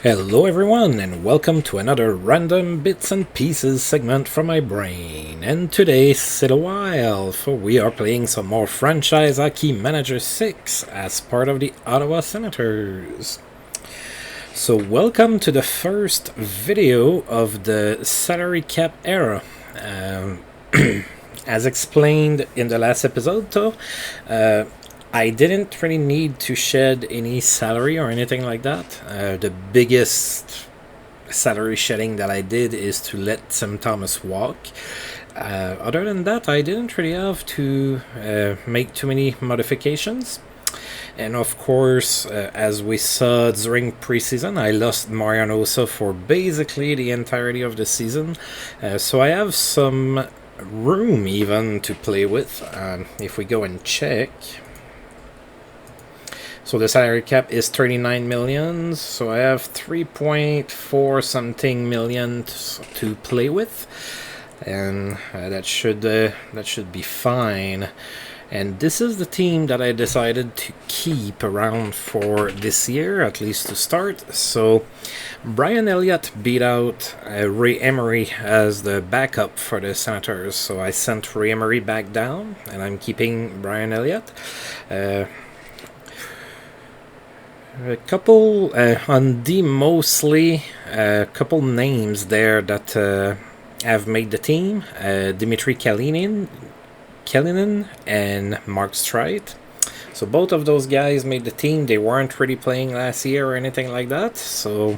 Hello everyone, and welcome to another random bits and pieces segment from my brain. And today, sit a while, for we are playing some more Franchise Hockey Manager 6 as part of the Ottawa Senators. So welcome to the first video of the salary cap era. As explained in the last episode though, I didn't really need to shed any salary or anything like that. The biggest salary shedding that I did is to let Tim Thomas walk. Other than that, I didn't really have to make too many modifications. And of course, as we saw during preseason, I lost Mariano Ossa for basically the entirety of the season. So I have some room even to play with. If we go and check... So the salary cap is 39 million, so I have 3.4 something million to play with, and that should be fine. And this is the team that I decided to keep around for this year, at least to start. So Brian Elliott beat out Ray Emery as the backup for the Senators, so I sent Ray Emery back down, and I'm keeping Brian Elliott. A couple on D mostly, a couple names there that have made the team. Dmitry Kalinin and Mark Streit. So both of those guys made the team. They weren't really playing last year or anything like that. So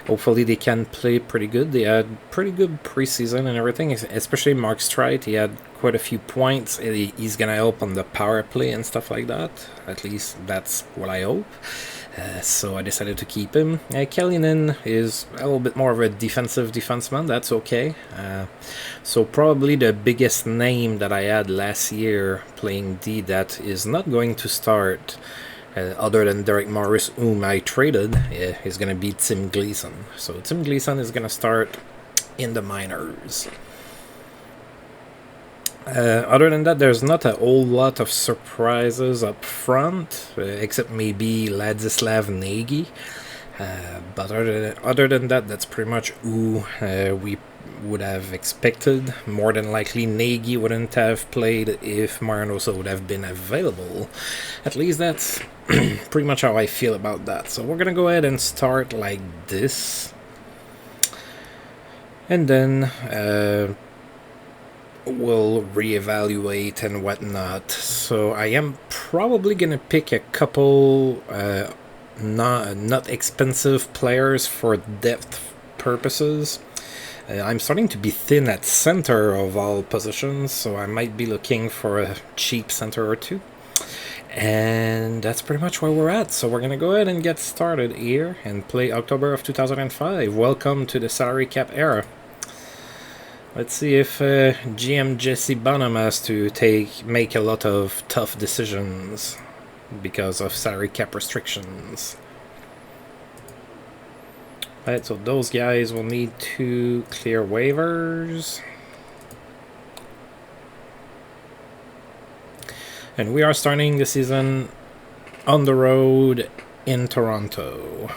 hopefully they can play pretty good. They had pretty good preseason and everything, especially Mark Streit. He had quite a few points. He's going to help on the power play and stuff like that. At least that's what I hope. So I decided to keep him. Kalinin is a little bit more of a defensive defenseman. That's okay. So probably the biggest name that I had last year playing D that is not going to start, other than Derek Morris, whom I traded, is going to be Tim Gleason. So Tim Gleason is going to start in the minors. Other than that, there's not a whole lot of surprises up front, except maybe Ladislav Nagy. But other than that, that's pretty much who we would have expected. More than likely, Nagy wouldn't have played if Mariano Ossa would have been available. At least that's pretty much how I feel about that. So we're going to go ahead and start like this. And then we'll reevaluate and whatnot. So I am probably going to pick a couple not expensive players for depth purposes. I'm starting to be thin at center of all positions, so I might be looking for a cheap center or two. And that's pretty much where we're at. So we're going to go ahead and get started here and play October of 2005. Welcome to the salary cap era. Let's see if GM Jesse Bonhomme has to make a lot of tough decisions because of salary cap restrictions. Alright, so those guys will need to clear waivers. And we are starting the season on the road in Toronto.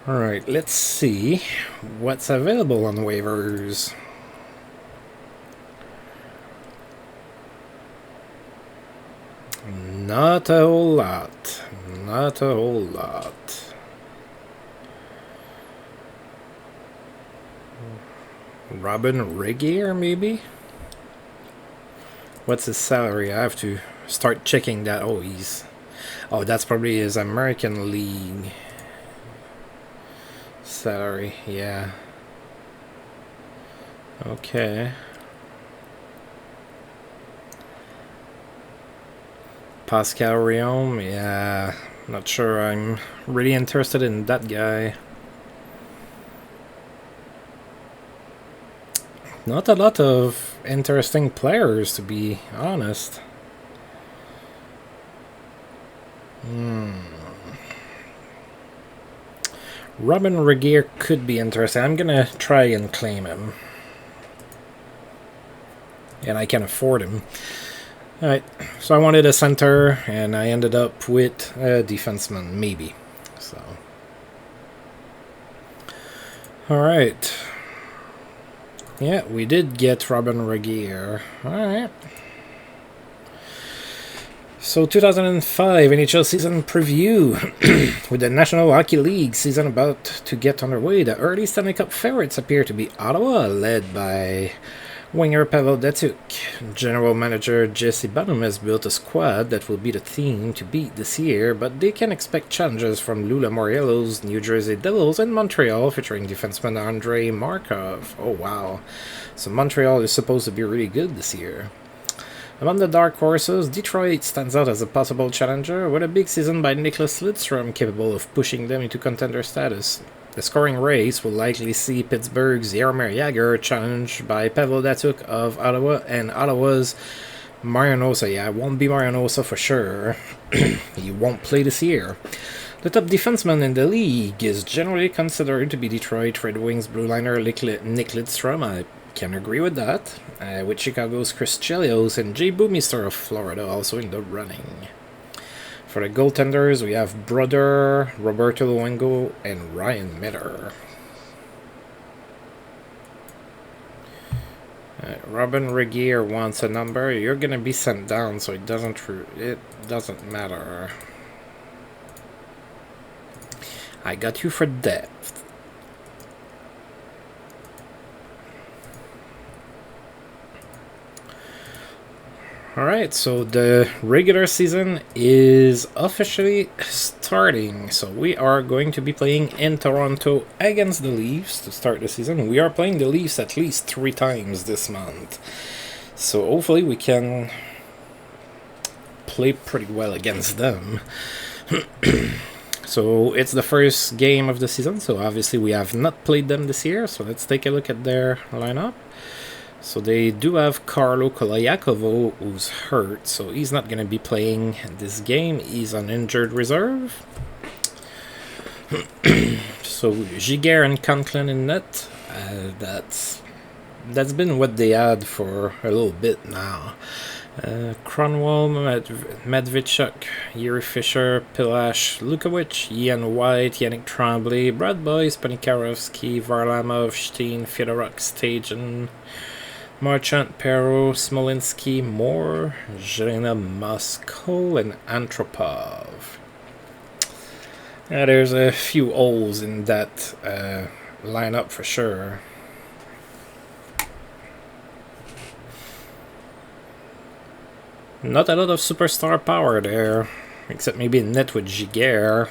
Alright, let's see what's available on waivers. Not a whole lot. Not a whole lot. Robin Regier, maybe? What's his salary? I have to start checking that. Oh, that's probably his American League salary. Yeah. Okay. Pascal Riom, yeah, not sure I'm really interested in that guy. Not a lot of interesting players, to be honest. Robin Regier could be interesting. I'm gonna try and claim him. And I can afford him. Alright, so I wanted a center, and I ended up with a defenseman, maybe. So, alright. Yeah, we did get Robin Regier. Alright. So 2005 NHL season preview. With the National Hockey League season about to get underway, the early Stanley Cup favorites appear to be Ottawa, led by winger Pavel Datsyuk. General manager Jesse Bonhomme has built a squad that will be the team to beat this year, but they can expect challenges from Lula Moriello's New Jersey Devils and Montreal, featuring defenseman Andrei Markov. Oh wow. So Montreal is supposed to be really good this year. Among the dark horses, Detroit stands out as a possible challenger, with a big season by Nicklas Lidstrom capable of pushing them into contender status. The scoring race will likely see Pittsburgh's Jaromir Jagr challenged by Pavel Datsyuk of Ottawa and Ottawa's Marianosa. Yeah, it won't be Marianosa for sure. He won't play this year. The top defenseman in the league is generally considered to be Detroit Red Wings blue liner Nick Lidstrom. I can agree with that. With Chicago's Chris Chelios and Jay Bouwmeester of Florida also in the running. For the goaltenders, we have Brother, Roberto Luongo, and Ryan Miller. Robin Regier wants a number. You're gonna be sent down, so it doesn't matter. I got you for depth. Alright, so the regular season is officially starting. So we are going to be playing in Toronto against the Leafs to start the season. We are playing the Leafs at least 3 times this month. So hopefully we can play pretty well against them. So it's the first game of the season, so obviously we have not played them this year. So let's take a look at their lineup. So they do have Carlo Kolayakovo, who's hurt, so he's not going to be playing this game. He's on injured reserve. So Giguère and Conklin in net. That's been what they had for a little bit now. Cronwall, Medvedchuk, Yuri Fisher, Pilash, Lukovic, Ian White, Yannick Tremblay, Brad Boyce, Panikarovsky, Varlamov, Steen, Fedoruk, Stajan, Marchant, Perro, Smolinski, Moore, Jelena Moskal, and Antropov. There's a few holes in that lineup for sure. Not a lot of superstar power there, except maybe net with Giguère.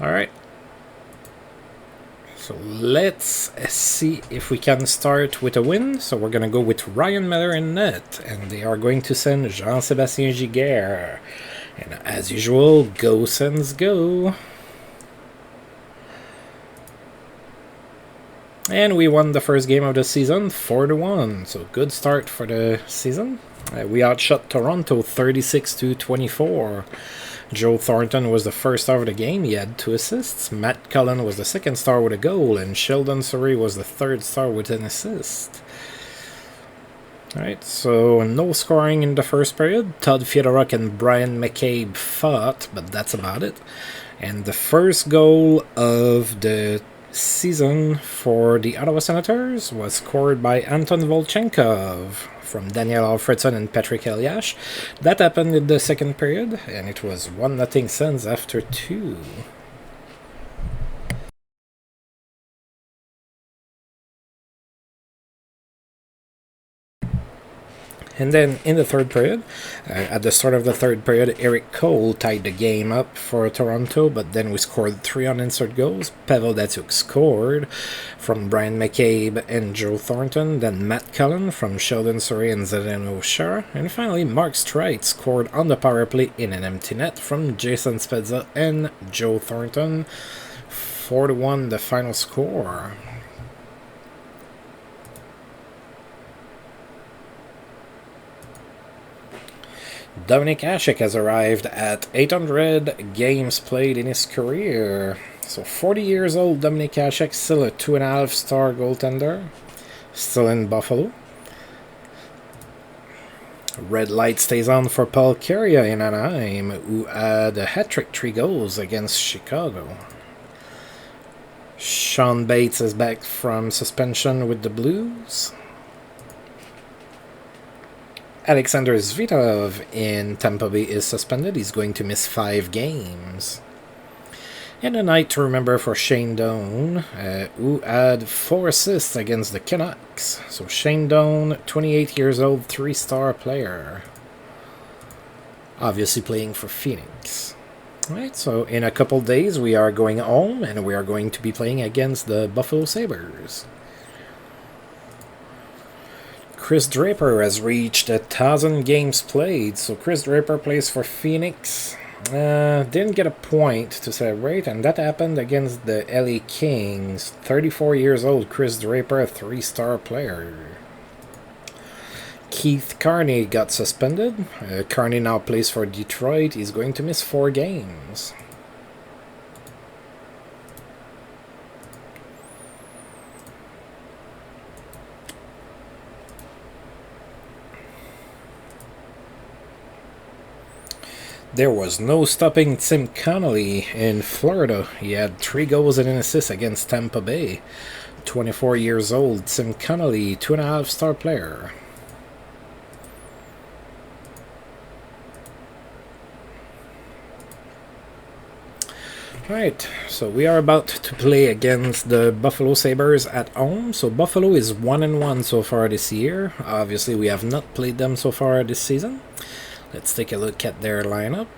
Alright. So let's see if we can start with a win. So we're going to go with Ryan Miller in net, and they are going to send Jean-Sébastien Giguère. And as usual, go Sens go. And we won the first game of the season 4-1. So good start for the season. We outshot Toronto 36-24. Joe Thornton was the first star of the game. He had 2 assists. Matt Cullen was the second star with a goal, and Sheldon Surrey was the third star with an assist. Alright, so no scoring in the first period. Todd Fedoruk and Brian McCabe fought, but that's about it. And the first goal of the season for the Ottawa Senators was scored by Anton Volchenkov from Daniel Alfredson and Patrick Eliash. That happened in the second period, and it was 1-0 Sens after 2. And then in the third period, at the start of the third period, Eric Cole tied the game up for Toronto, but then we scored 3 unanswered goals. Pavel Datsyuk scored from Brian McCabe and Joe Thornton, then Matt Cullen from Sheldon Surrey and Zdeno Chara, and finally Mark Streit scored on the power play in an empty net from Jason Spezza and Joe Thornton. 4-1 the final score. Dominik Hasek has arrived at 800 games played in his career. So 40 years old Dominik Hasek, still a 2.5-star goaltender, still in Buffalo. Red light stays on for Paul Carrier in Anaheim, who had a hat-trick 3 goals against Chicago. Sean Bates is back from suspension with the Blues. Alexander Zvitov in Tampa Bay is suspended. He's going to miss 5 games. And a night to remember for Shane Doan, who had 4 assists against the Canucks. So Shane Doan, 28 years old, 3-star player. Obviously playing for Phoenix. Alright, so in a couple days we are going home and we are going to be playing against the Buffalo Sabres. Chris Draper has reached 1,000 games played. So Chris Draper plays for Phoenix. Didn't get a point to celebrate, and that happened against the LA Kings. 34 years old, Chris Draper, a 3-star player. Keith Carney got suspended. Carney now plays for Detroit. He's going to miss 4 games. There was no stopping Tim Connolly in Florida. He had 3 goals and an assist against Tampa Bay. 24 years old, Tim Connolly, 2.5-star player. Alright, so we are about to play against the Buffalo Sabres at home. So Buffalo is 1-1 so far this year. Obviously we have not played them so far this season. Let's take a look at their lineup.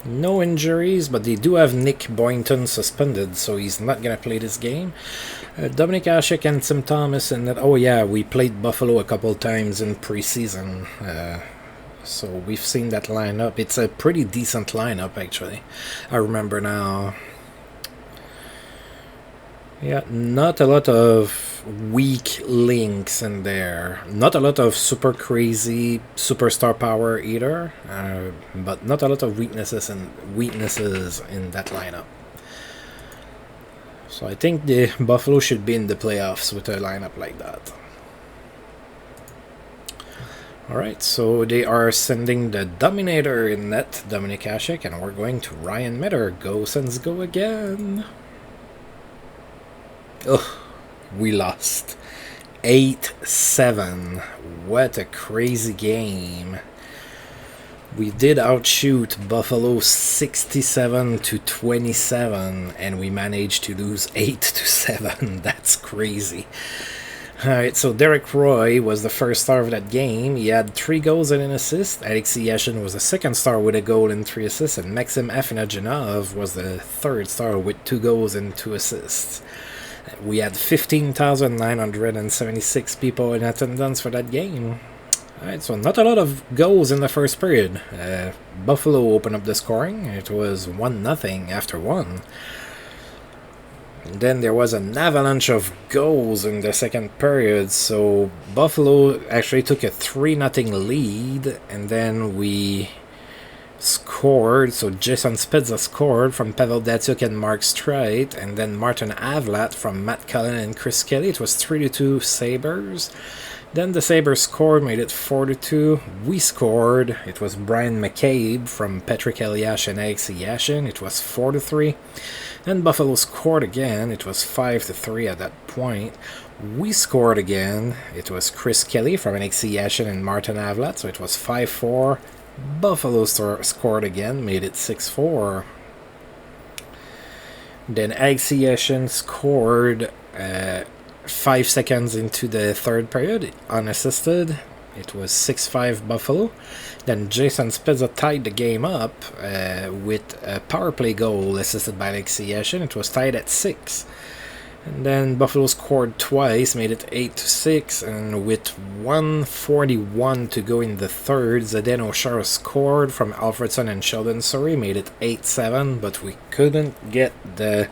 No injuries, but they do have Nick Boynton suspended, so he's not going to play this game. Dominic Hasek and Tim Thomas, and that. Oh yeah, we played Buffalo a couple times in preseason, so we've seen that lineup. It's a pretty decent lineup, actually. I remember now. Yeah, not a lot of weak links in there. Not a lot of super crazy superstar power either, but not a lot of weaknesses in that lineup. So I think the Buffalo should be in the playoffs with a lineup like that. Alright, so they are sending the Dominator in net, Dominic Hasek, and we're going to Ryan Mitter. Go Sens go again. Ugh, we lost 8-7. What a crazy game. We did outshoot Buffalo 67-27, and we managed to lose 8-7. That's crazy. Alright, so Derek Roy was the first star of that game. He had 3 goals and an assist. Alexei Yashin was the second star with a goal and 3 assists, and Maxim Afinagenov was the third star with 2 goals and 2 assists. We had 15,976 people in attendance for that game. Alright, so not a lot of goals in the first period. Buffalo opened up the scoring. It was 1-0 after 1. And then there was an avalanche of goals in the second period, so Buffalo actually took a 3-0 lead, and then we scored. So Jason Spezza scored from Pavel Datsyuk and Mark Streit, and then Martin Avlat from Matt Cullen and Chris Kelly. It was 3-2 Sabres. Then the Sabres scored, made it 4-2. We scored. It was Brian McCabe from Patrick Eliash and Alexei Yashin. It was 4-3. Then Buffalo scored again. It was 5-3 at that point. We scored again. It was Chris Kelly from Alexei Yashin and Martin Avlat. So it was 5-4. Buffalo scored again, made it 6-4. Then Alexei Yashin scored 5 seconds into the third period, unassisted. It was 6-5 Buffalo. Then Jason Spezza tied the game up with a power play goal assisted by Alexei Yashin. It was tied at 6. And then Buffalo scored twice, made it 8-6, and with 1:41 to go in the third, Zdeno Chara scored from Alfredson and Sheldon Surrey, made it 8-7, but we couldn't get the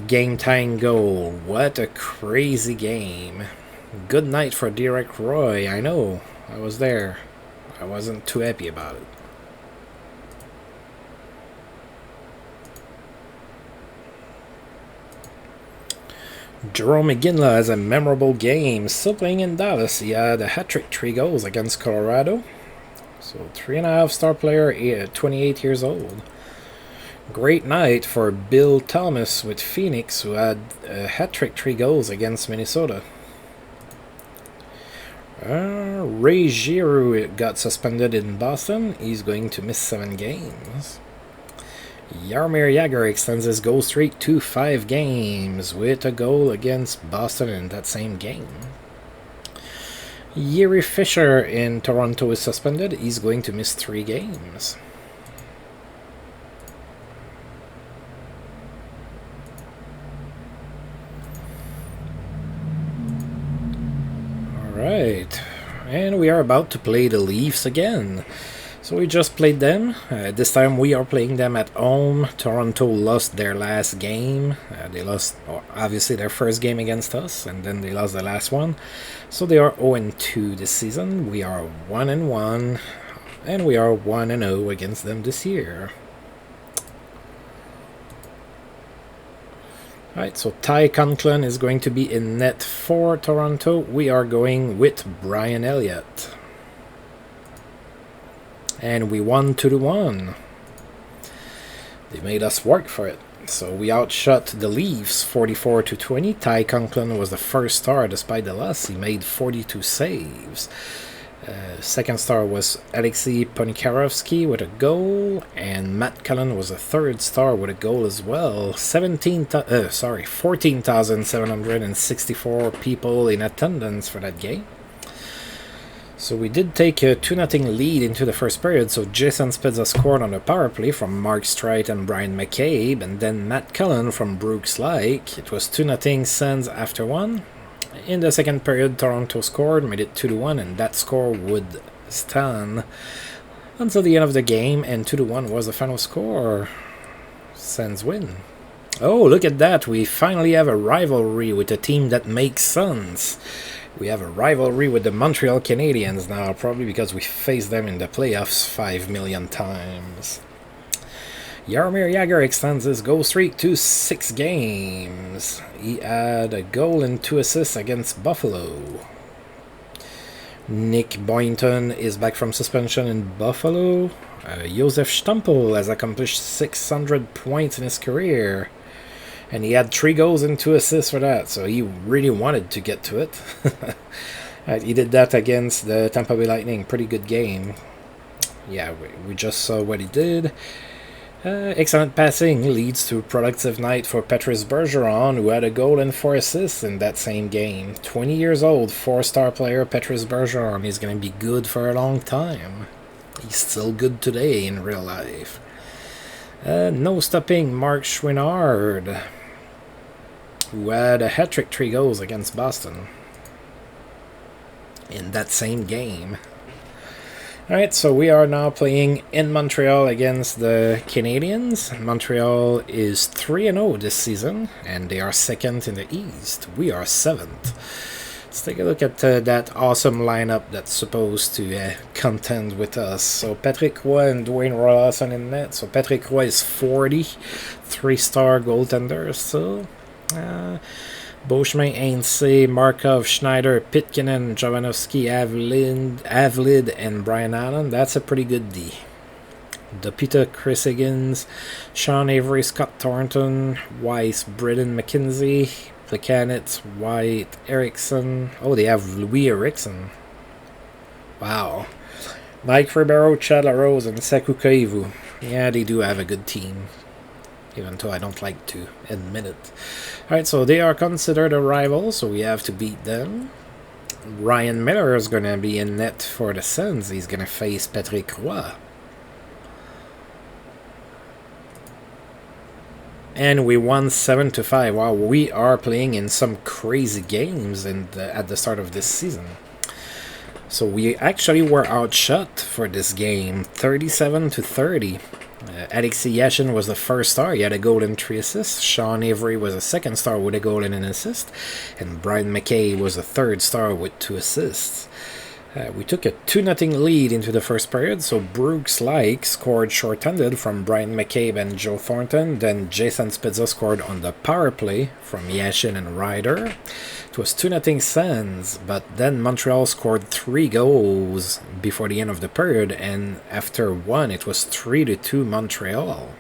game-tying goal. What a crazy game. Good night for Derek Roy. I know, I was there. I wasn't too happy about it. Jerome McGinley has a memorable game. Still playing in Dallas. He had a hat-trick, 3 goals against Colorado. So 3.5-star player, 28 years old. Great night for Bill Thomas with Phoenix, who had a hat-trick, 3 goals against Minnesota. Ray Giroux got suspended in Boston. He's going to miss 7 games. Jaromir Jagr extends his goal streak to 5 games with a goal against Boston in that same game. Yuri Fisher in Toronto is suspended. He's going to miss 3 games. Alright, and we are about to play the Leafs again. So we just played them. This time we are playing them at home. Toronto lost their last game. They lost, obviously, their first game against us, and then they lost the last one. So they are 0-2 this season. We are 1-1, and we are 1-0 against them this year. Alright, so Ty Conklin is going to be in net for Toronto. We are going with Brian Elliott. And we won 2-1. They made us work for it. So we outshot the Leafs 44-20. Ty Conklin was the first star despite the loss. He made 42 saves. Second star was Alexei Ponikarovsky with a goal, and Matt Cullen was a third star with a goal as well. 14,764 people in attendance for that game. So we did take a 2-0 lead into the first period, so Jason Spezza scored on a power play from Mark Streit and Brian McCabe, and then Matt Cullen from Brooks Lake. It was 2-0 Sens after 1. In the second period, Toronto scored, made it 2-1, and that score would stand until the end of the game, and 2-1 was the final score. Sens win. Oh, look at that, we finally have a rivalry with a team that makes sense. We have a rivalry with the Montreal Canadiens now, probably because we faced them in the playoffs 5 million times. Jaromir Jagr extends his goal streak to 6 games. He had a goal and 2 assists against Buffalo. Nick Boynton is back from suspension in Buffalo. Josef Stumpel has accomplished 600 points in his career. And he had 3 goals and 2 assists for that, so he really wanted to get to it. He did that against the Tampa Bay Lightning. Pretty good game. Yeah, we just saw what he did. Excellent passing leads to a productive night for Patrice Bergeron, who had a goal and 4 assists in that same game. 20 years old, 4-star player Patrice Bergeron. He's going to be good for a long time. He's still good today in real life. No stopping Mark Chouinard, who had a hat-trick, 3 goals against Boston in that same game. Alright, so we are now playing in Montreal against the Canadiens. Montreal is 3-0 this season, and they are 2nd in the East. We are 7th. Let's take a look at that awesome lineup that's supposed to contend with us. So Patrick Roy and Dwayne Rollison in net. So Patrick Roy is 40, 3-star goaltender still. Beauchemin, Hainsey, Markov, Schneider, Pitkinen, Jovanovski, Avlid, and Brian Allen. That's a pretty good D. Dopita, Chris Higgins, Sean Avery, Scott Thornton, Weiss, Brendan McKenzie, Plekanec, White, Erickson. Oh, they have Louis Erickson. Wow. Mike Ribeiro, Chad LaRose, and Saku Koivu. Yeah, they do have a good team, even though I don't like to admit it. Alright, so they are considered a rival, so we have to beat them. Ryan Miller is going to be in net for the Sens. He's going to face Patrick Roy. And we won 7-5. Wow, we are playing in some crazy games at the start of this season. So we actually were outshot for this game, 37-30. Alexei Yashin was the first star. He had a goal and 3 assists. Sean Avery was a second star with a goal and an assist. And Brian McKay was a third star with 2 assists. We took a 2-0 lead into the first period, so Brooks Like scored short-handed from Brian McCabe and Joe Thornton. Then Jason Spezza scored on the power play from Yashin and Ryder. It was 2-0 Sens, but then Montreal scored 3 goals before the end of the period, and after one, it was 3-2 Montreal.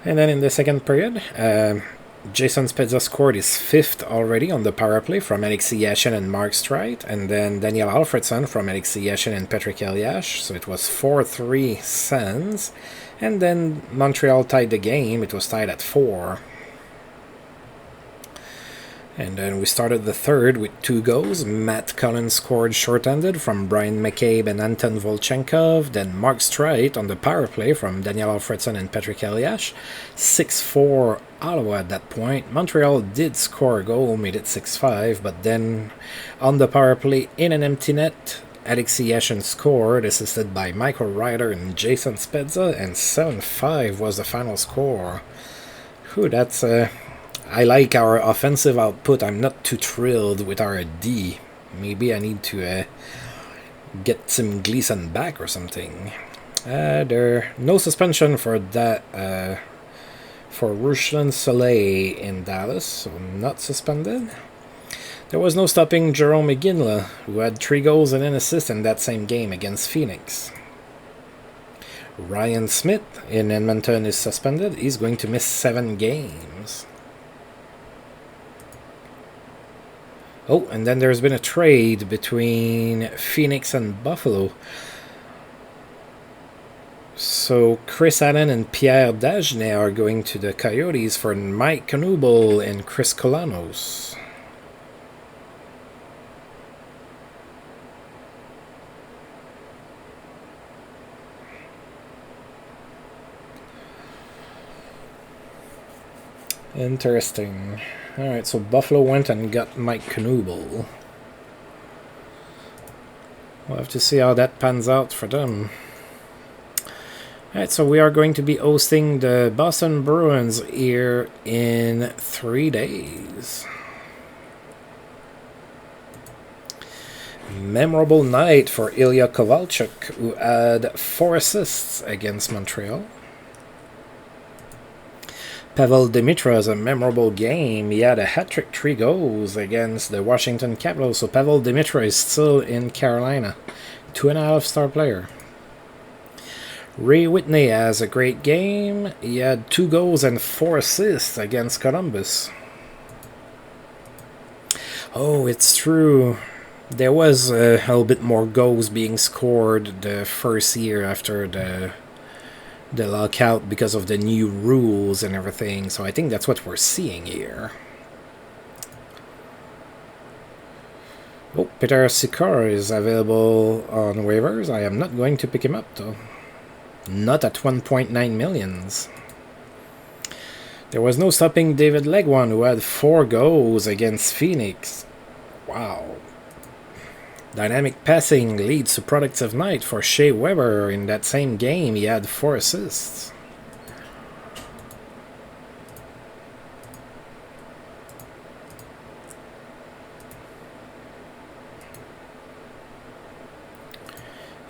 And then in the second period, Jason Spezza scored his 5th already on the power play from Alexei Yashin and Mark Streit, and then Daniel Alfredson from Alexei Yashin and Patrick Eliash, so it was 4-3 Sens, and then Montreal tied the game. It was tied at 4. And then we started the third with 2 goals. Matt Collins scored short-handed from Brian McCabe and Anton Volchenkov. Then Mark Streit on the power play from Daniel Alfredson and Patrick Eliash. 6-4 Ottawa at that point. Montreal did score a goal, made it 6-5, but then on the power play in an empty net, Alexei Yashin scored, assisted by Michael Ryder and Jason Spezza, and 7-5 was the final score. Whew, that's... I like our offensive output. I'm not too thrilled with our D. Maybe I need to get Tim Gleason back or something. There no suspension for that for Ruslan Soleil in Dallas, so not suspended. There was no stopping Jerome McGinley, who had 3 goals and an assist in that same game against Phoenix. Ryan Smith in Edmonton is suspended. He's going to miss 7 games. Oh, and then there's been a trade between Phoenix and Buffalo. So Chris Allen and Pierre Dagenet are going to the Coyotes for Mike Knuble and Chris Kolanos. Interesting. Alright, so Buffalo went and got Mike Knuble. We'll have to see how that pans out for them. Alright, so we are going to be hosting the Boston Bruins here in 3 days. Memorable night for Ilya Kovalchuk, who had 4 assists against Montreal. Pavel Demitra has a memorable game. He had a hat-trick, 3 goals against the Washington Capitals. So Pavel Demitra is still in Carolina. 2.5-star player. Ray Whitney has a great game. He had 2 goals and 4 assists against Columbus. Oh, it's true. There was a little bit more goals being scored the first year after the lockout because of the new rules and everything, so I think that's what we're seeing here. Oh, Peter Sikora is available on waivers. I am not going to pick him up though. Not at 1.9 millions. There was no stopping David Legwan, who had 4 goals against Phoenix. Wow. Dynamic passing leads to productive night for Shea Weber. In that same game, he had 4 assists.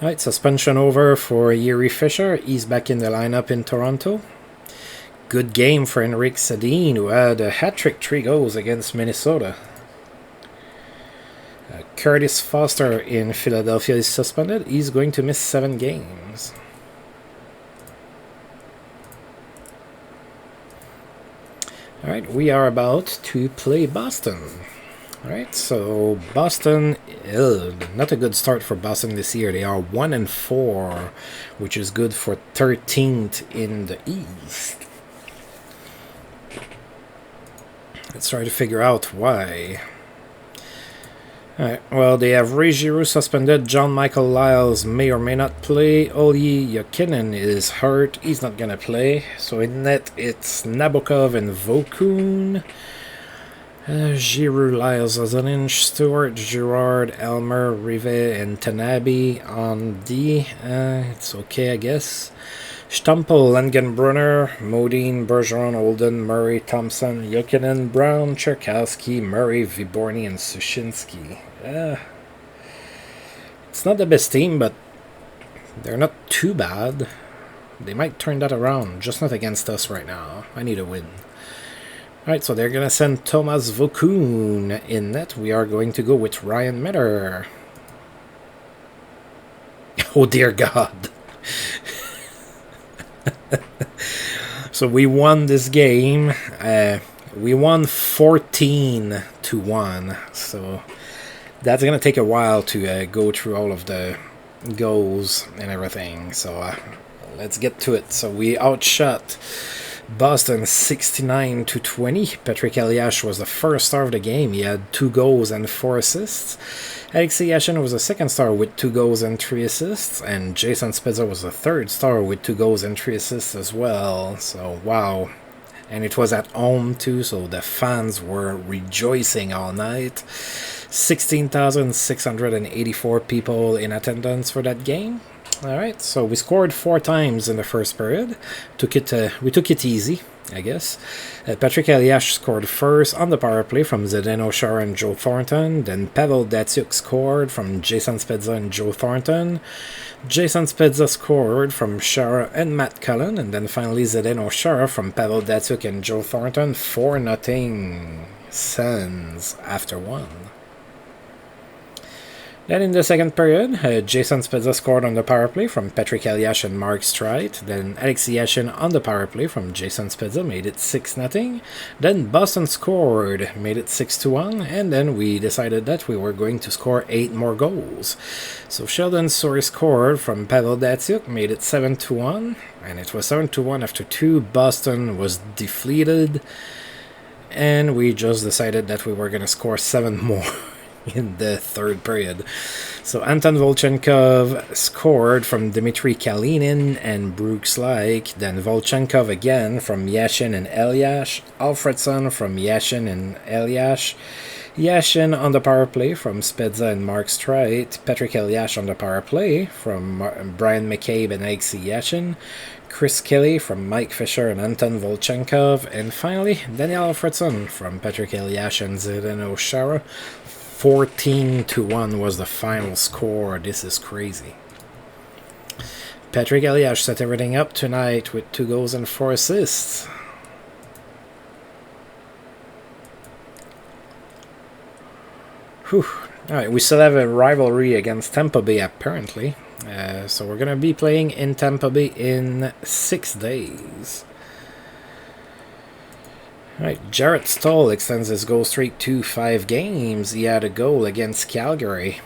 Alright, suspension over for Yuri Fisher. He's back in the lineup in Toronto. Good game for Enrique Sedin, who had a hat-trick, 3 goals against Minnesota. Curtis Foster in Philadelphia is suspended. He's going to miss 7 games. Alright, we are about to play Boston. Alright, so Boston, not a good start for Boston this year. They are 1-4, which is good for 13th in the East. Let's try to figure out why. Alright, well, they have Ray Giroux suspended. John Michael Lyles may or may not play. Olli Jokinen is hurt. He's not going to play. So in net, it's Nabokov and Vokun. Giroux, Lyles, Ozolin, Stewart, Girard, Elmer, Rive, and Tanabe on D. It's okay, I guess. Stumpel, Langenbrunner, Modine, Bergeron, Olden, Murray, Thompson, Jokinen, Brown, Cherkowski, Murray, Viborny, and Sushinsky. It's not the best team, but they're not too bad. They might turn that around, just not against us right now. I need a win. Alright, so they're going to send Thomas Vokoun in net. We are going to go with Ryan Miller. Oh dear God. So we won this game. We won 14-1. So that's going to take a while to go through all of the goals and everything. So let's get to it. So we outshot Boston 69-20. Patrick Elias was the first star of the game. He had 2 goals and 4 assists. Alexei Yashin was the second star with 2 goals and 3 assists. And Jason Spezza was the third star with 2 goals and 3 assists as well. So, wow. And it was at home too, so the fans were rejoicing all night. 16,684 people in attendance for that game. Alright, so we scored 4 times in the first period. We took it easy, I guess. Patrick Elias scored first on the power play from Zdeno Chara and Joe Thornton. Then Pavel Datsyuk scored from Jason Spezza and Joe Thornton. Jason Spezza scored from Chara and Matt Cullen. And then finally Zdeno Chara from Pavel Datsyuk and Joe Thornton. 4-0 Sens after 1. Then in the second period, Jason Spezza scored on the power play from Patrick Elias and Mark Streit. Then Alexei Yashin on the power play from Jason Spezza made it 6-0. Then Boston scored, made it 6-1. And then we decided that we were going to score 8 more goals. So Sheldon Souris scored from Pavel Datsyuk, made it 7-1. And it was 7-1 after 2. Boston was deflated. And we just decided that we were going to score 7 more. In the third period. So Anton Volchenkov scored from Dmitry Kalinin and Brooks Laich. Then Volchenkov again from Yashin and Elias. Alfredson from Yashin and Elias. Yashin on the power play from Spezza and Mark Streit. Patrick Elias on the power play from Brian McCabe and Alexei Yashin. Chris Kelly from Mike Fisher and Anton Volchenkov. And finally, Daniel Alfredson from Patrick Elias and Zdeno Chara. 14-1 was the final score. This is crazy. Patrick Elias set everything up tonight with 2 goals and 4 assists. Whew. Alright, we still have a rivalry against Tampa Bay apparently. So we're going to be playing in Tampa Bay in 6 days. Alright, Jarrett Stoll extends his goal streak to 5 games. He had a goal against Calgary.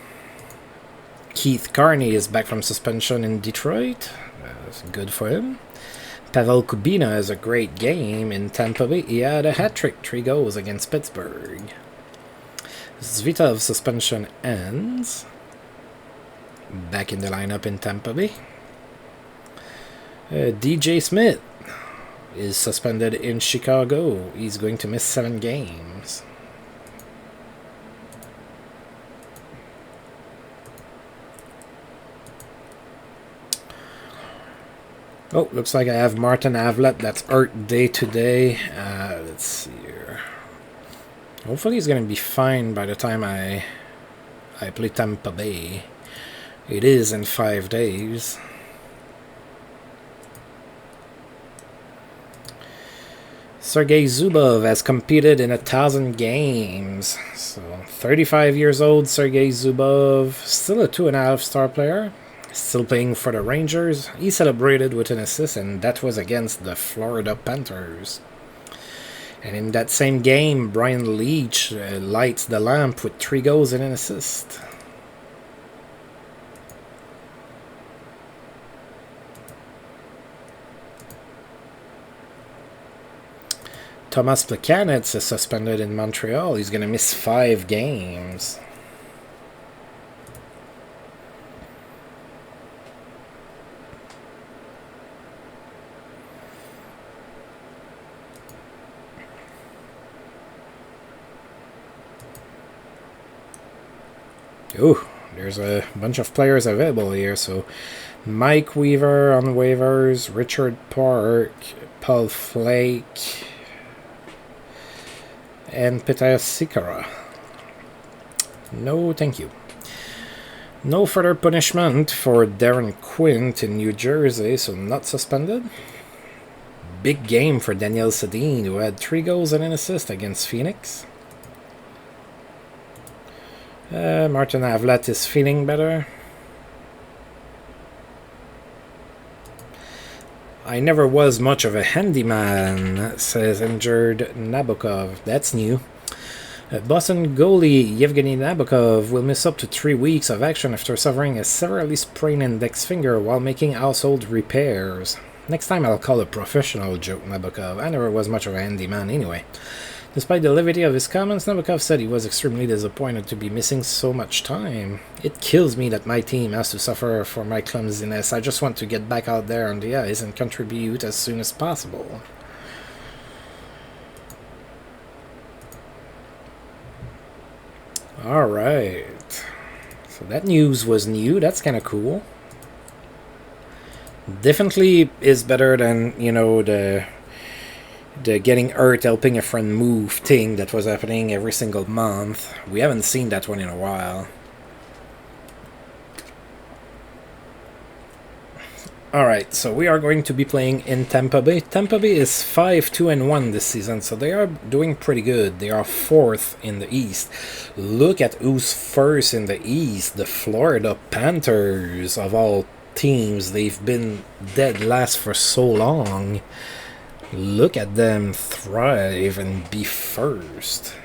Keith Carney is back from suspension in Detroit. That's good for him. Pavel Kubina has a great game in Tampa Bay. He had a hat-trick, 3 goals against Pittsburgh. Zvitov's suspension ends. Back in the lineup in Tampa Bay. DJ Smith is suspended in Chicago. He's going to miss 7 games. Oh, looks like I have Martin Avlet. That's hurt day to day. Let's see here. Hopefully he's going to be fine by the time I play Tampa Bay. It is in 5 days. Sergei Zubov has competed in 1,000 games. So, 35 years old, Sergei Zubov, still a 2.5-star player, still playing for the Rangers. He celebrated with an assist, and that was against the Florida Panthers. And in that same game, Brian Leach lights the lamp with 3 goals and an assist. Thomas Plekanec is suspended in Montreal. He's going to miss 5 games. Ooh, there's a bunch of players available here. So Mike Weaver on waivers, Richard Park, Paul Flake, and Peter Sikora. No, thank you. No further punishment for Darren Quint in New Jersey, so not suspended. Big game for Daniel Sedin, who had 3 goals and an assist against Phoenix. Martin Havlat is feeling better. I never was much of a handyman, says injured Nabokov. That's new. Boston goalie Yevgeny Nabokov will miss up to 3 weeks of action after suffering a severely sprained index finger while making household repairs. Next time I'll call a professional, joked Nabokov. I never was much of a handyman anyway. Despite the levity of his comments, Nabokov said he was extremely disappointed to be missing so much time. It kills me that my team has to suffer for my clumsiness. I just want to get back out there on the ice and contribute as soon as possible. Alright. So that news was new. That's kind of cool. Definitely is better than, you know, the getting hurt helping a friend move thing that was happening every single month. We haven't seen that one in a while. Alright, so we are going to be playing in Tampa Bay. Tampa Bay is 5-2-1 this season, so they are doing pretty good. They are 4th in the East. Look at who's first in the East. The Florida Panthers, of all teams. They've been dead last for so long. Look at them thrive and be first.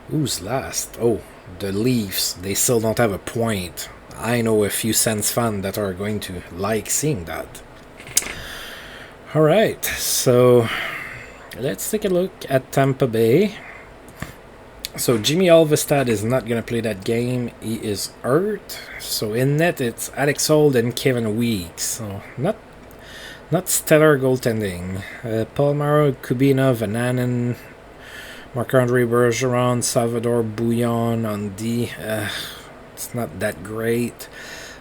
Who's last? Oh, the Leafs. They still don't have a point. I know a few Sens fans that are going to like seeing that. Alright, so let's take a look at Tampa Bay. So Jimmy Alvestad is not going to play that game. He is hurt. So in net it's Alex Holt and Kevin Weeks. So not stellar goaltending. Palmaro, Kubinov, Vananen, Marc-Andre Bergeron, Salvador Bouillon on D. It's not that great.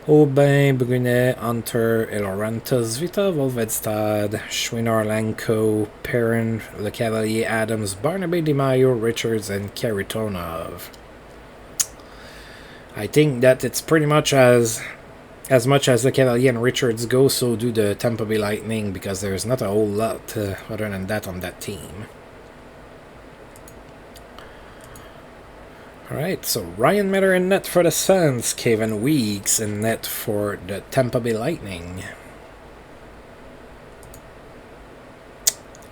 Aubin, Brunet, Hunter, Eloranta, Zvita, Volvedstad, Schwinnar, Lanko, Perrin, Le Cavalier, Adams, Barnaby, DiMaio, Richards, and Karitonov. I think that it's pretty much as much as Le Cavalier and Richards go, so do the Tampa Bay Lightning, because there's not a whole lot other than that on that team. Alright, so Ryan Miller in net for the Suns, Kevin Weeks in net for the Tampa Bay Lightning.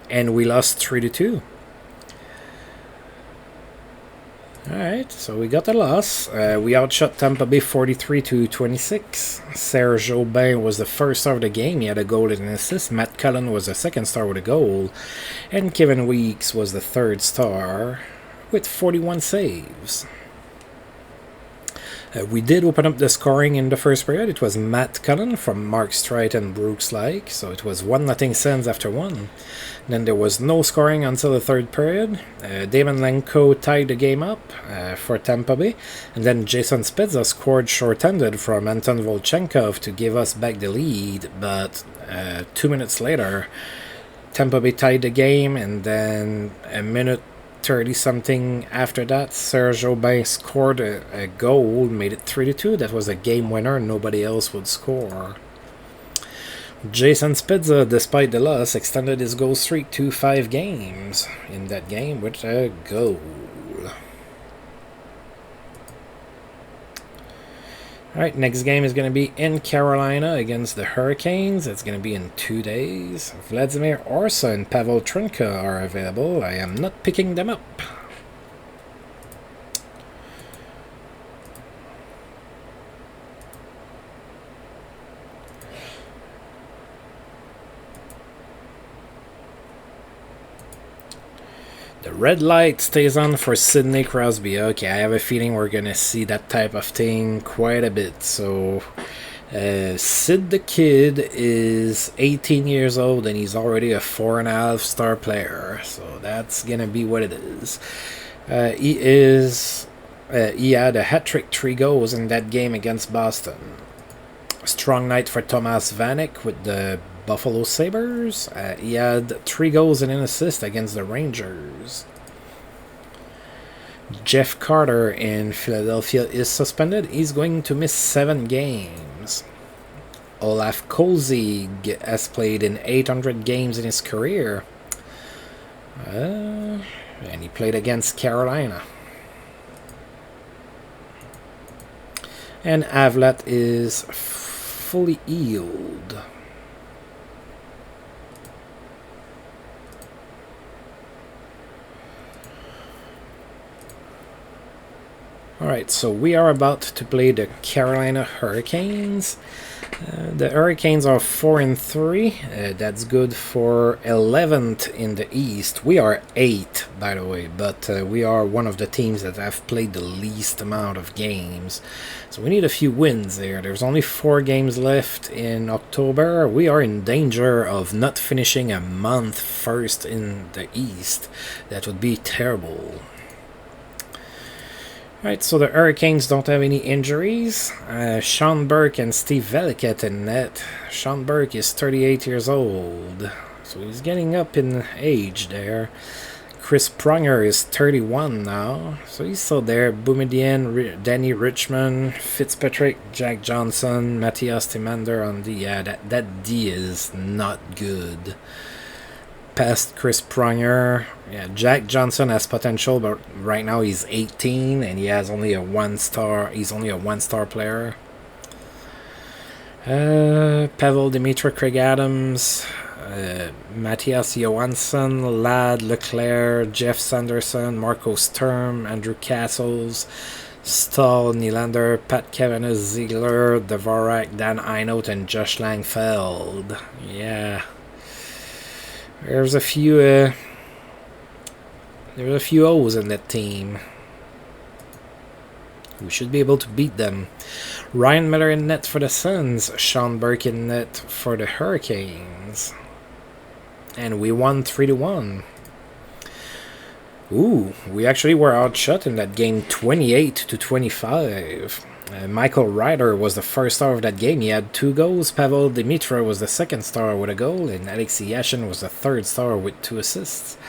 And we lost 3-2. Alright, so we got a loss. We outshot Tampa Bay 43-26. Serge Aubin was the first star of the game. He had a goal and an assist. Matt Cullen was the second star with a goal. And Kevin Weeks was the third star with 41 saves. We did open up the scoring in the first period. It was Matt Cullen from Mark Streit and Brooks Lake, so it was 1-0 Sens after 1. Then there was no scoring until the third period. Damon Lenko tied the game up for Tampa Bay, and then Jason Spezza scored short-handed from Anton Volchenkov to give us back the lead, but 2 minutes later Tampa Bay tied the game, and then a minute 30-something after that, Serge Aubin scored a goal, made it 3-2. That was a game winner. Nobody else would score. Jason Spezza, despite the loss, extended his goal streak to 5 games in that game with a goal. Alright, next game is going to be in Carolina against the Hurricanes. It's going to be in 2 days. Vladimir Orsa and Pavel Trinka are available. I am not picking them up. The red light stays on for Sidney Crosby. Okay, I have a feeling we're going to see that type of thing quite a bit. So, Sid the Kid is 18 years old and he's already a 4.5-star player. So that's going to be what it is. He is He had a hat-trick, 3 goals in that game against Boston. Strong night for Thomas Vanek with the Buffalo Sabres. He had 3 goals and an assist against the Rangers. Jeff Carter in Philadelphia is suspended. He's going to miss 7 games. Olaf Kolzig has played in 800 games in his career. And he played against Carolina. And Avlat is fully healed. Alright, so we are about to play the Carolina Hurricanes. The Hurricanes are 4-3. That's good for 11th in the East. We are 8th, by the way, but we are one of the teams that have played the least amount of games. So we need a few wins there. There's only 4 games left in October. We are in danger of not finishing a month first in the East. That would be terrible. Alright, so the Hurricanes don't have any injuries. Sean Burke and Steve Veliket in net. Sean Burke is 38 years old, so he's getting up in age there. Chris Pronger is 31 now, so he's still there. Boumedienne, Danny Richmond, Fitzpatrick, Jack Johnson, Matthias Timander on D. Yeah, that D is not good. Past Chris Pronger. Yeah, Jack Johnson has potential, but right now he's 18 and he has only a 1-star. He's only a 1-star player. Pavel Dimitra, Craig Adams, Matthias Johansson, Lad Leclerc, Jeff Sanderson, Marco Sturm, Andrew Castles, Stahl, Nylander, Pat Kavanagh, Ziegler, Dvorak, Dan Einout, and Josh Langfeld. Yeah. There's a few O's in that team. We should be able to beat them. Ryan Miller in net for the Suns. Sean Burke in net for the Hurricanes. And we won 3-1. Ooh, we actually were outshot in that game 28-25. Michael Ryder was the first star of that game. He had 2 goals. Pavel Dimitra was the second star with a goal. And Alexei Yashin was the third star with 2 assists.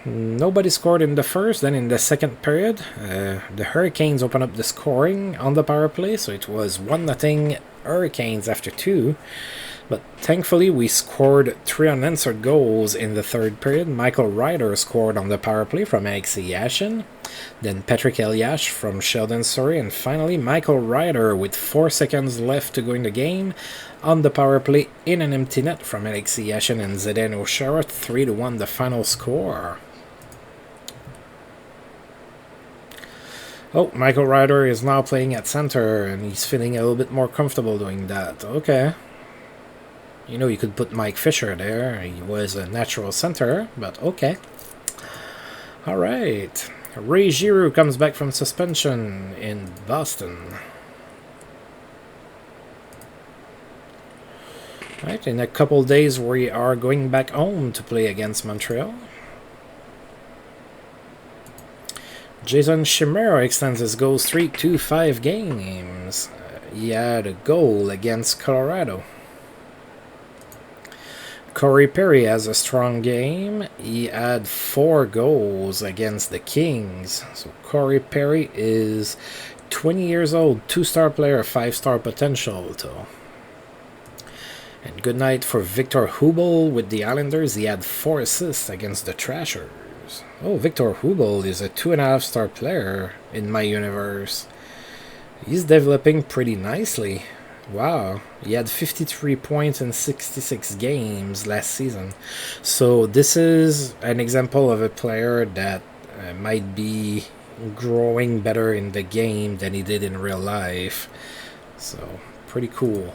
Nobody scored in the first. Then in the second period, the Hurricanes opened up the scoring on the power play. So it was 1-0 Hurricanes after 2. But thankfully, we scored 3 unanswered goals in the third period. Michael Ryder scored on the power play from Alexei Yashin. Then Patrick Eliash from Sheldon Surrey. And finally, Michael Ryder with 4 seconds left to go in the game on the power play in an empty net from Alexei Yashin and Zdeno Chara. 3-1 the final score. Oh, Michael Ryder is now playing at center. And he's feeling a little bit more comfortable doing that. Okay. You know, you could put Mike Fisher there. He was a natural center, but okay. Alright. Ray Giroux comes back from suspension in Boston. Right, in a couple days we are going back home to play against Montreal. Jason Chimera extends his goal streak to 5 games. He had a goal against Colorado. Corey Perry has a strong game. He had 4 goals against the Kings. So Corey Perry is 20 years old, 2-star player, 5-star potential though. And good night for Victor Hubel with the Islanders. He had 4 assists against the Trashers. Oh, Victor Hubel is a 2.5-star player in my universe. He's developing pretty nicely. Wow, he had 53 points in 66 games last season. So this is an example of a player that might be growing better in the game than he did in real life. So, pretty cool.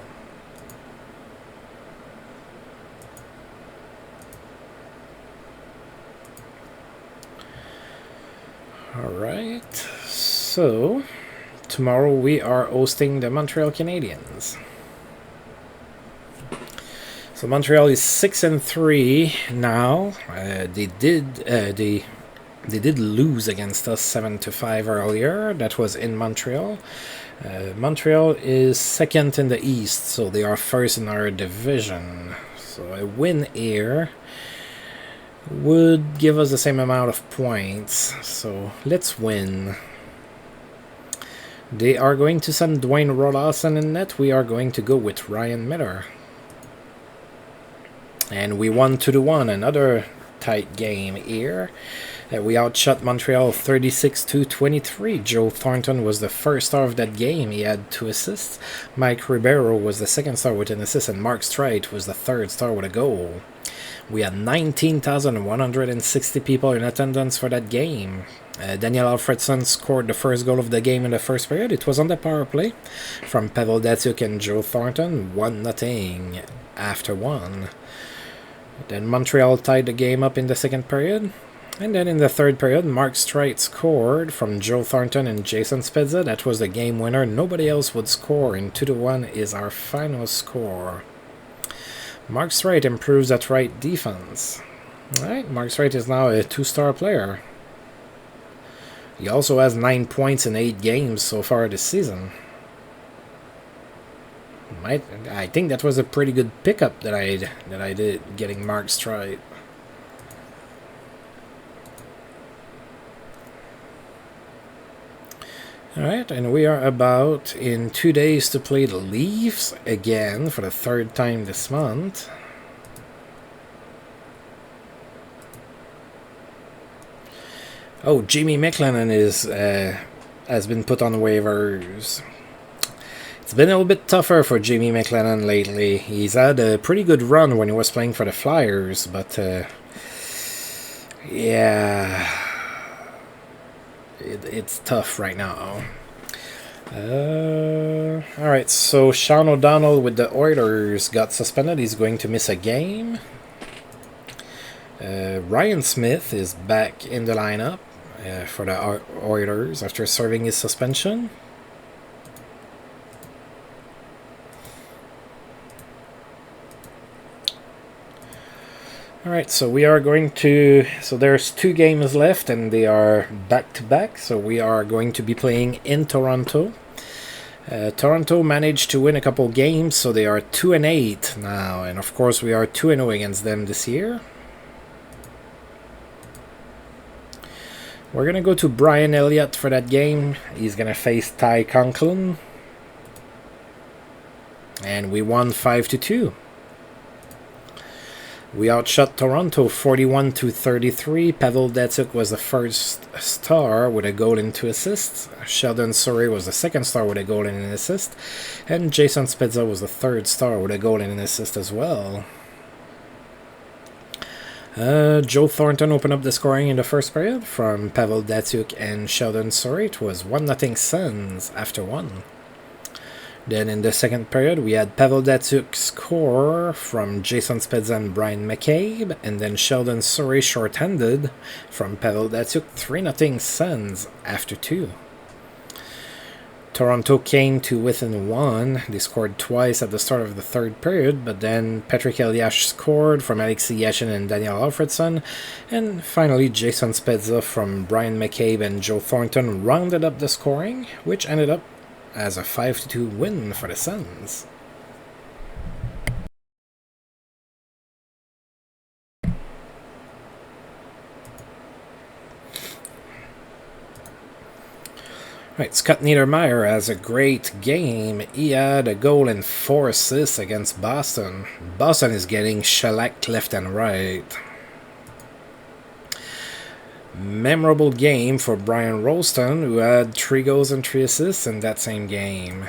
Alright, so tomorrow we are hosting the Montreal Canadiens. So Montreal is 6-3 now. They They did lose against us 7-5 earlier. That was in Montreal. Montreal is second in the East, so they are first in our division. So a win here would give us the same amount of points. So let's win. They are going to send Dwayne Rollasson in net. We are going to go with Ryan Miller. And we won 2-1. Another tight game here. We outshot Montreal 36-23. Joe Thornton was the first star of that game. He had 2 assists. Mike Ribeiro was the second star with an assist, and Mark Streit was the third star with a goal. We had 19,160 people in attendance for that game. Daniel Alfredson scored the first goal of the game in the first period. It was on the power play from Pavel Datsyuk and Joe Thornton, 1-0 after 1. Then Montreal tied the game up in the second period. And then in the third period, Mark Streit scored from Joe Thornton and Jason Spezza. That was the game winner. Nobody else would score, and 2-1 is our final score. Mark Streit improves at right defense. Alright, Mark Streit is now a 2-star player. He also has 9 points in 8 games so far this season. I think that was a pretty good pickup that I did, getting Mark Streit. Alright, and we are about in 2 days to play the Leafs again for the 3rd time this month. Oh, Jamie McLennan has been put on waivers. It's been a little bit tougher for Jamie McLennan lately. He's had a pretty good run when he was playing for the Flyers, but yeah, it's tough right now. Alright, so Sean O'Donnell with the Oilers got suspended. He's going to miss a game. Ryan Smith is back in the lineup for the Oilers after serving his suspension. Alright, so we are going to... So there's 2 games left, and they are back-to-back. So we are going to be playing in Toronto. Toronto managed to win a couple games, so they are 2-8 now. And of course, we are 2-0 against them this year. We're going to go to Brian Elliott for that game. He's going to face Ty Conklin. And we won 5-2. We outshot Toronto 41-33. Pavel Datsyuk was the first star with a goal and 2 assists. Sheldon Surrey was the second star with a goal and an assist. And Jason Spezza was the third star with a goal and an assist as well. Joe Thornton opened up the scoring in the first period from Pavel Datsyuk and Sheldon Surrey. It was 1-0 Sens after 1. Then in the second period, we had Pavel Datsyuk score from Jason Spezza and Brian McCabe, and then Sheldon Surrey shorthanded from Pavel Datsyuk, 3-0 Sens after 2. Toronto came to within 1. They scored twice at the start of the third period, but then Patrick Elias scored from Alexei Yashin and Daniel Alfredson, and finally Jason Spezza from Brian McCabe and Joe Thornton rounded up the scoring, which ended up as a 5-2 win for the Sens. Right, Scott Niedermayer has a great game. He had a goal and 4 assists against Boston. Boston is getting shellacked left and right. Memorable game for Brian Rolston, who had 3 goals and 3 assists in that same game.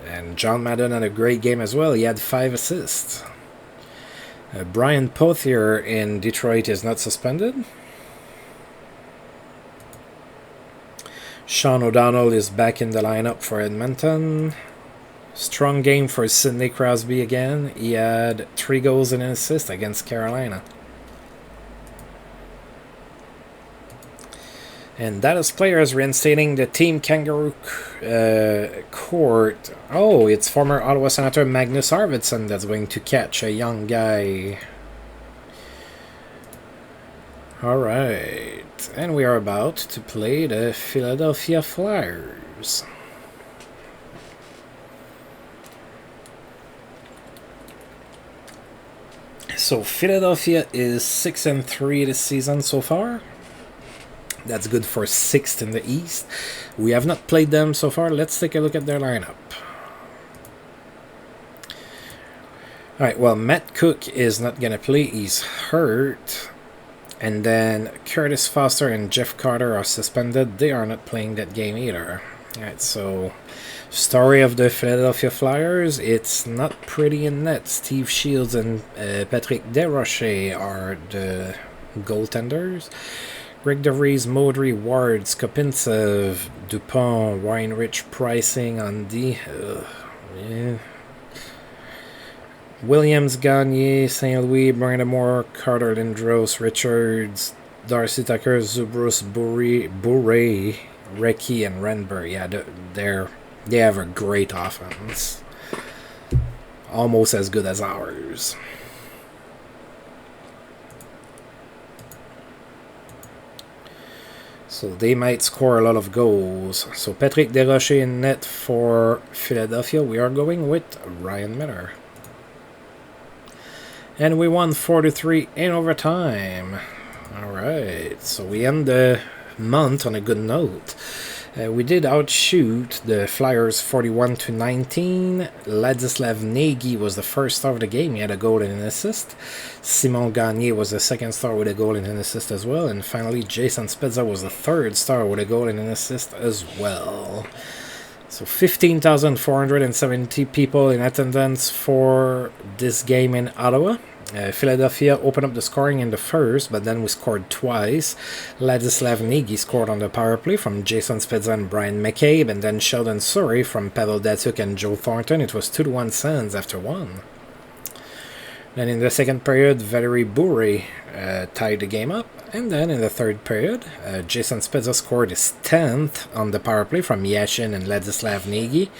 And John Madden had a great game as well. He had 5 assists. Brian Pothier in Detroit is not suspended. Sean O'Donnell is back in the lineup for Edmonton. Strong game for Sidney Crosby again. He had 3 goals and an assist against Carolina. And Dallas players reinstating the Team Kangaroo court. Oh, it's former Ottawa Senator Magnus Arvidsson that's going to catch a young guy. Alright. and we are about to play the Philadelphia Flyers. So Philadelphia is 6-3 this season so far. That's good for 6th in the East. We have not played them so far. Let's take a look at their lineup. Alright, well, Matt Cook is not going to play. He's hurt. And then Curtis Foster and Jeff Carter are suspended. They are not playing that game either. Alright, so story of the Philadelphia Flyers. It's not pretty in net. Steve Shields and Patrick Desrochers are the goaltenders. Greg DeVries, Modry, Ward, Skopintsev, Dupont, Weinrich, Pricing on D. Yeah. Williams, Gagne, St. Louis, Brandamore, Carter, Lindros, Richards, Darcy Tucker, Zubrus, Bourret, Recchi, and Renberg. Yeah, they have a great offense. Almost as good as ours. So they might score a lot of goals. So Patrick Desrochers in net for Philadelphia. We are going with Ryan Miller. And we won 4-3 in overtime. Alright, so we end the month on a good note. We did outshoot the Flyers 41-19. Ladislav Nagy was the first star of the game. He had a goal and an assist. Simon Gagne was the second star with a goal and an assist as well. And finally, Jason Spezza was the third star with a goal and an assist as well. So 15,470 people in attendance for this game in Ottawa. Philadelphia opened up the scoring in the first, but then we scored twice. Ladislav Nagy scored on the power play from Jason Spezza and Brian McCabe, and then Sheldon Surrey from Pavel Datsyuk and Joe Thornton. It was 2-1 Sens after one. Then in the second period, Valery Bourret tied the game up. And then in the third period, Jason Spezza scored his 10th on the power play from Yashin and Ladislav Nagy.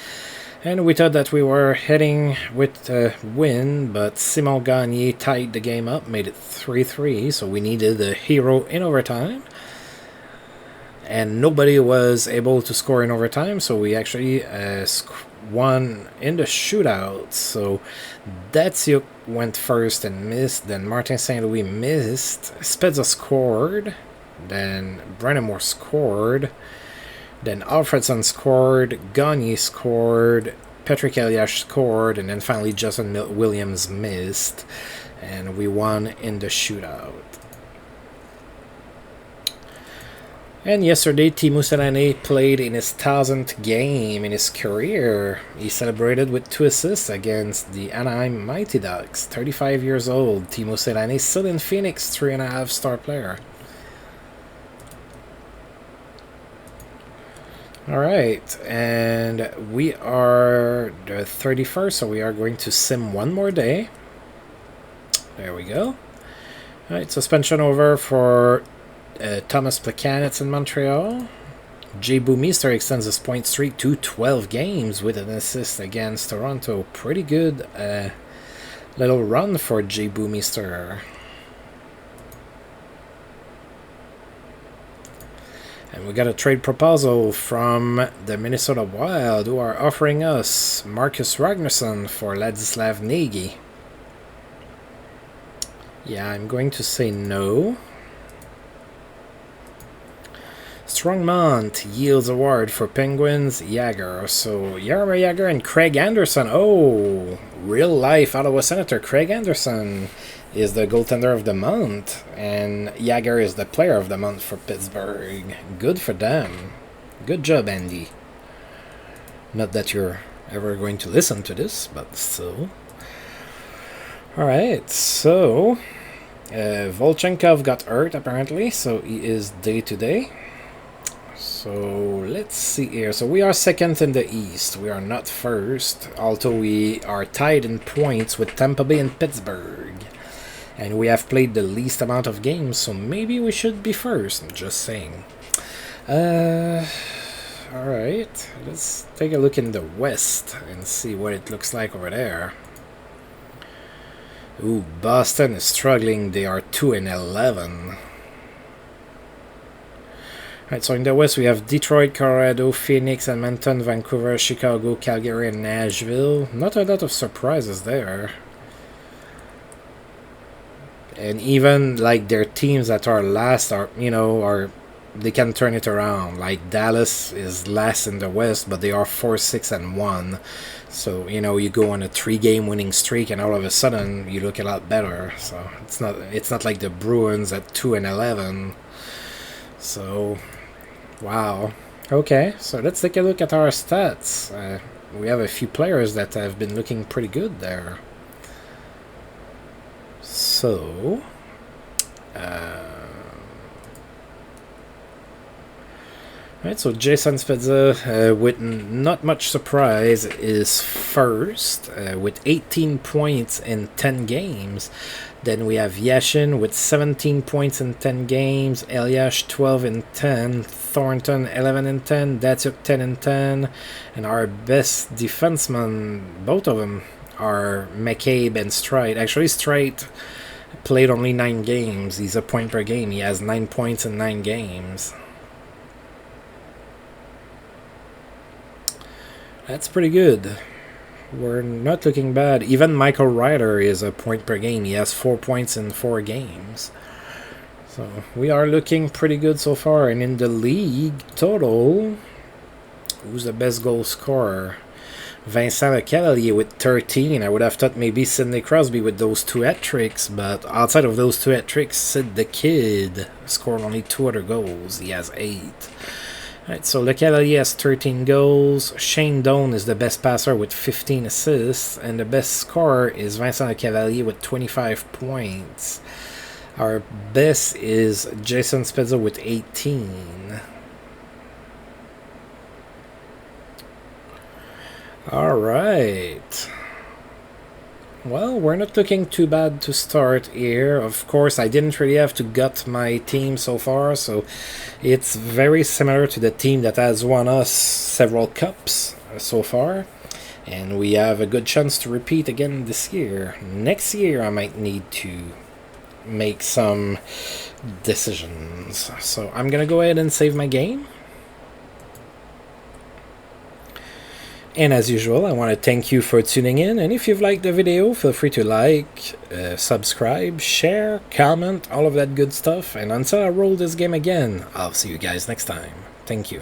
And we thought that we were heading with a win, but Simon Gagne tied the game up, made it 3-3, so we needed a hero in overtime. And nobody was able to score in overtime, so we actually won in the shootout. So Datsyuk went first and missed, then Martin St. Louis missed, Spezza scored, then Brandamore scored, then Alfredson scored, Gagne scored, Patrick Elias scored, and then finally Justin Williams missed, and we won in the shootout. And yesterday, Teemu Selanne played in his 1000th game in his career. He celebrated with 2 assists against the Anaheim Mighty Ducks. 35 years old, Teemu Selanne, still in Phoenix, 3.5 star player. Alright, and we are the 31st, so we are going to sim one more day. There we go. Alright, suspension over for Thomas Plekanec in Montreal. Jay Bouwmeester extends his point streak to 12 games with an assist against Toronto. Pretty good little run for Jay Bouwmeester. And we got a trade proposal from the Minnesota Wild, who are offering us Marcus Ragnarsson for Ladislav Nagy. Yeah, I'm going to say no. Strongmont yields award for Penguins Jagger. So Jaromir Jagr and Craig Anderson. Oh, real life Ottawa Senator Craig Anderson is the goaltender of the month, and Jagr is the player of the month for Pittsburgh. Good for them. Good job, Andy. Not that you're ever going to listen to this, but still. Alright, so Volchenkov got hurt apparently, so he is day-to-day. So let's see here. So we are second in the East. We are not first, although we are tied in points with Tampa Bay and Pittsburgh. And we have played the least amount of games, so maybe we should be first. I'm just saying. Alright, let's take a look in the West and see what it looks like over there. Ooh, Boston is struggling. They are 2-11. Alright, so in the West we have Detroit, Colorado, Phoenix, Edmonton, Vancouver, Chicago, Calgary, and Nashville. Not a lot of surprises there. And even like their teams that are last are, you know, are they can turn it around. Like Dallas is last in the West, but they are 4-6-1. So, you know, you go on a 3-game winning streak and all of a sudden you look a lot better. So it's not like the Bruins at 2-11. So wow. Okay, so let's take a look at our stats. We have a few players that have been looking pretty good there. So, right, so Jason Spezza, with not much surprise, is first with 18 points in 10 games. Then we have Yashin with 17 points in 10 games, Eliash 12 in 10, Thornton 11 in 10, Datsuk 10 in 10, and our best defenseman, both of them, are McCabe and Stride. Actually, Stride played only 9 games. He's a point per game. He has 9 points in 9 games. That's pretty good. We're not looking bad. Even Michael Ryder is a point per game. He has 4 points in 4 games. So we are looking pretty good so far. And in the league total, who's the best goal scorer? Vincent Lecavalier with 13. I would have thought maybe Sidney Crosby with those 2 hat-tricks, but outside of those 2 hat-tricks, Sid the Kid scored only 2 other goals. He has 8. Alright, so Lecavalier has 13 goals. Shane Doan is the best passer with 15 assists, and the best scorer is Vincent Lecavalier with 25 points. Our best is Jason Spezza with 18. Alright. Well, we're not looking too bad to start here. Of course, I didn't really have to gut my team so far, so it's very similar to the team that has won us several cups so far. And we have a good chance to repeat again this year. Next year, I might need to make some decisions. So I'm going to go ahead and save my game. And as usual, I want to thank you for tuning in, and if you've liked the video, feel free to like, subscribe, share, comment, all of that good stuff, and until I roll this game again, I'll see you guys next time. Thank you.